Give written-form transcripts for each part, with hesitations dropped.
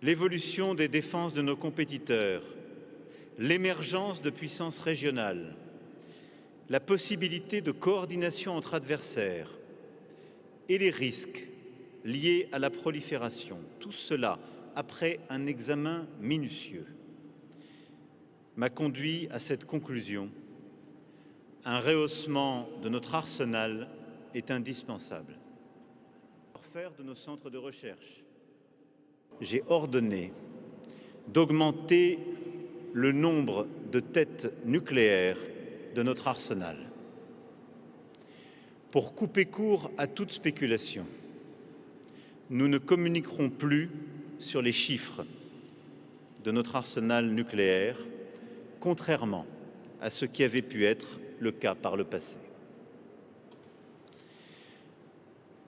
l'évolution des défenses de nos compétiteurs, l'émergence de puissances régionales, la possibilité de coordination entre adversaires et les risques liés à la prolifération, tout cela, après un examen minutieux, m'a conduit à cette conclusion: un rehaussement de notre arsenal est indispensable. Pour faire de nos centres de recherche, j'ai ordonné d'augmenter le nombre de têtes nucléaires de notre arsenal. Pour couper court à toute spéculation, nous ne communiquerons plus sur les chiffres de notre arsenal nucléaire, contrairement à ce qui avait pu être le cas par le passé.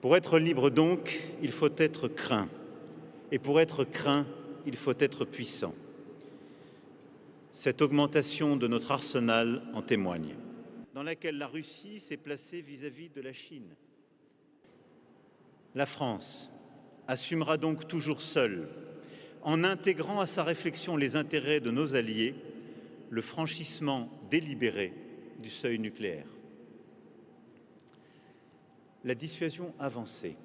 Pour être libre donc, il faut être craint. Et pour être craint, il faut être puissant. Cette augmentation de notre arsenal en témoigne, dans laquelle la Russie s'est placée vis-à-vis de la Chine. La France assumera donc toujours seule, en intégrant à sa réflexion les intérêts de nos alliés, le franchissement délibéré du seuil nucléaire. La dissuasion avancée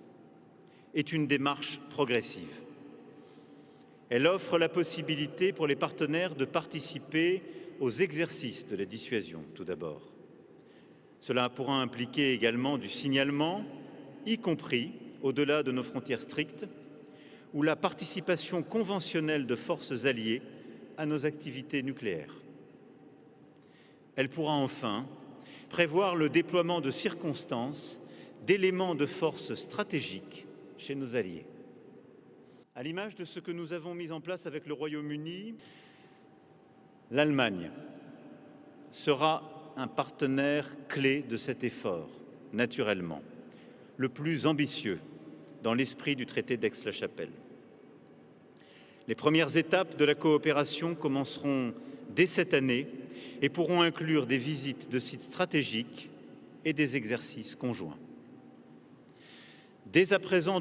est une démarche progressive. Elle offre la possibilité pour les partenaires de participer aux exercices de la dissuasion, tout d'abord. Cela pourra impliquer également du signalement, y compris au-delà de nos frontières strictes, ou la participation conventionnelle de forces alliées à nos activités nucléaires. Elle pourra enfin prévoir le déploiement de circonstances, d'éléments de force stratégiques chez nos alliés. À l'image de ce que nous avons mis en place avec le Royaume-Uni, l'Allemagne sera un partenaire clé de cet effort, naturellement, le plus ambitieux dans l'esprit du traité d'Aix-la-Chapelle. Les premières étapes de la coopération commenceront dès cette année et pourront inclure des visites de sites stratégiques et des exercices conjoints. Dès à présent,